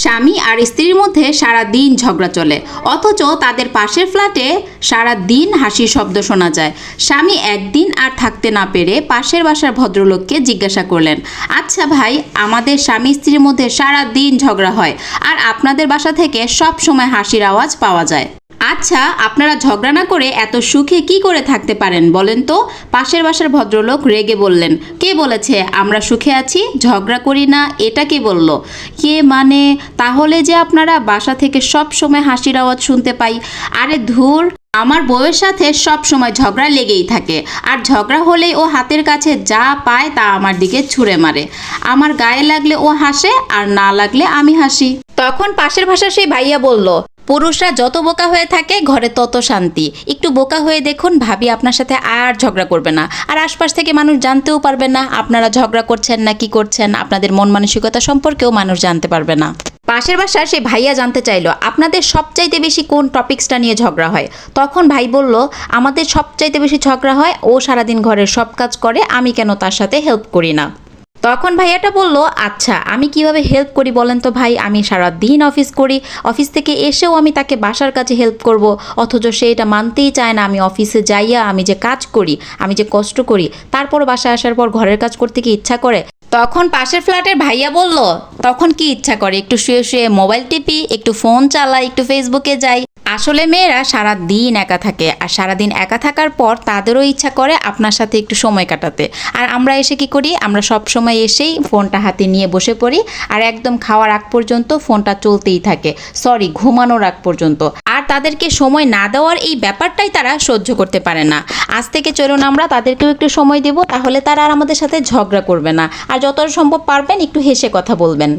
স্বামী আর স্ত্রীর মধ্যে সারা দিন ঝগড়া চলে, অথচ তাদের পাশের ফ্ল্যাটে সারা দিন হাসির শব্দ শোনা যায়। স্বামী একদিন আর থাকতে না পেরে পাশের বাসার ভদ্রলোককে জিজ্ঞাসা করলেন, আচ্ছা ভাই, আমাদের স্বামী স্ত্রীর মধ্যে সারা দিন ঝগড়া হয় আর আপনাদের বাসা থেকে সব সময় হাসির আওয়াজ পাওয়া যায়। আচ্ছা, আপনারা ঝগড়া না করে এত সুখে কি করে থাকতে পারেন বলেন তো? পাশের বাসার ভদ্রলোক রেগে বললেন, কে বলেছে আমরা সুখে আছি, ঝগড়া করি না? এটা কে বলল? কে মানে? তাহলে যে আপনারা বাসা থেকে সব সময় হাসির আওয়াজ শুনতে পাই। আরে ধুর, আমার বউয়ের সাথে সব সময় ঝগড়া লেগেই থাকে, আর ঝগড়া হলেই ও হাতের কাছে যা পায় তা আমার দিকে ছুঁড়ে মারে। আমার গায়ে লাগলে ও হাসে, আর না লাগলে আমি হাসি। তখন পাশের ভাষার সেই ভাইয়া বলল, পুরুষরা যত বোকা হয়ে থাকে ঘরে তত শান্তি। একটু বোকা হয়ে দেখুন, ভাবি আপনার সাথে আর ঝগড়া করবে না, আর আশপাশ থেকে মানুষ জানতেও পারবে না আপনারা ঝগড়া করছেন না কি করছেন। আপনাদের মন মানসিকতা সম্পর্কেও মানুষ জানতে পারবে না। পাশের বাসার সেই ভাইয়া জানতে চাইলো, আপনাদের সবচাইতে বেশি কোন টপিক্সটা নিয়ে ঝগড়া হয়? তখন ভাই বলল, আমাদের সবচাইতে বেশি ঝগড়া হয় ও সারাদিন ঘরের সব কাজ করে, আমি কেন তার সাথে হেল্প করি না। তখন ভাইয়াটা বলল, আচ্ছা আমি কিভাবে হেল্প করি বলেন তো ভাই? আমি সারা দিন অফিস করি, অফিস থেকে এসেও আমি তাকে বাসার কাছে হেল্প করব, অথচ সে এটা মানতেই চায় না। আমি অফিসে যাইয়া আমি যে কাজ করি, আমি যে কষ্ট করি, তারপর বাসায় আসার পর ঘরের কাজ করতে কি ইচ্ছা করে? তখন পাশের ফ্ল্যাটের ভাইয়া বলল, তখন কি ইচ্ছা করে? একটু শুয়ে শুয়ে মোবাইল টিপি, একটু ফোন চালাই, একটু ফেসবুকে যাই। আসলে মেয়েরা সারা দিন একা থাকে, আর সারাদিন একা থাকার পর তাদেরও ইচ্ছা করে আপনার সাথে একটু সময় কাটাতে। আর আমরা এসে কি করি? আমরা সব সময় এসেই ফোনটা হাতে নিয়ে বসে পড়ি, আর একদম খাওয়ার আগ পর্যন্ত ফোনটা চলতেই থাকে, সরি ঘুমানোর আগ পর্যন্ত। আর তাদেরকে সময় না দেওয়ার এই ব্যাপারটাই তারা সহ্য করতে পারে না। আজ থেকে চলুন আমরা তাদেরকেও একটু সময় দেব, তাহলে তারা আর আমাদের সাথে ঝগড়া করবে না। আর যতটা সম্ভব পারবেন একটু হেসে কথা বলবেন।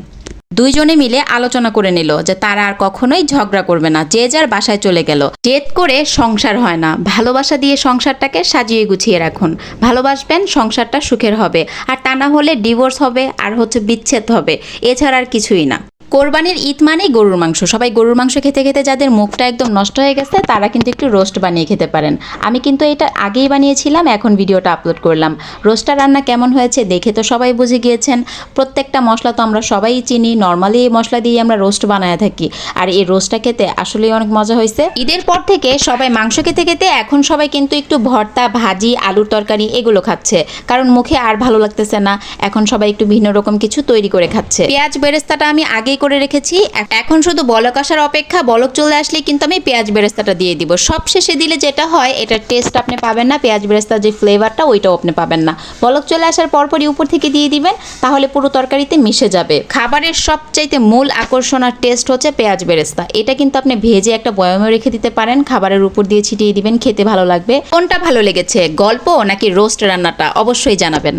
দুইজনে মিলে আলোচনা করে নিল যে তারা আর কখনোই ঝগড়া করবে না, যে যার বাসায় চলে গেল। জেদ করে সংসার হয় না, ভালোবাসা দিয়ে সংসারটাকে সাজিয়ে গুছিয়ে রাখুন। ভালোবাসবেন, সংসারটা সুখের হবে, আর তা না হলে ডিভোর্স হবে, আর বিচ্ছেদ হবে। এছাড়া আর কিছুই না। কোরবানির ঈদ মানেই গরুর মাংস। সবাই গরুর মাংস খেতে খেতে যাদের মুখটা একদম নষ্ট হয়ে গেছে, তারা কিন্তু একটু রোস্ট বানিয়ে খেতে পারেন। আমি কিন্তু এটা আগেই বানিয়েছিলাম, এখন ভিডিওটা আপলোড করলাম। রোস্টটা রান্না কেমন হয়েছে দেখে তো সবাই বুঝে গিয়েছেন। প্রত্যেকটা মশলা তো আমরা সবাই চিনি, নর্মালি এই মশলা দিয়ে আমরা রোস্ট বানায় থাকি, আর এই রোস্টটা খেতে আসলেই অনেক মজা হয়েছে। ঈদের পর থেকে সবাই মাংস খেতে খেতে এখন সবাই কিন্তু একটু ভর্তা, ভাজি, আলুর তরকারি এগুলো খাচ্ছে, কারণ মুখে আর ভালো লাগতেছে না। এখন সবাই একটু ভিন্ন রকম কিছু তৈরি করে খাচ্ছে। পেঁয়াজ বেরেস্তাটা আমি আগেই করে রেখেছি, এখন শুধু বলক আসার অপেক্ষা। বলক চলে আসলে কিন্তু আমি পেঁয়াজ বেরেস্তাটা দিয়ে দিব। সব শেষে দিলে যেটা হয়, এটার টেস্ট আপনি পাবেন না, পেঁয়াজ বেরেস্তার যে ফ্লেভারটা ওইটাও আপনি পাবেন না। বলক চলে আসার পরপরই উপর থেকে দিয়ে দিবেন, তাহলে পুরো তরকারিতে মিশে যাবে। খাবারের সবচাইতে মূল আকর্ষণ আর টেস্ট হচ্ছে পেঁয়াজ বেরেস্তা। এটা কিন্তু আপনি ভেজে একটা বয়ামে রেখে দিতে পারেন, খাবারের উপর দিয়ে ছিটিয়ে দিবেন, খেতে ভালো লাগবে। কোনটা ভালো লেগেছে, গল্প নাকি রোস্ট রান্নাটা? অবশ্যই জানাবেন।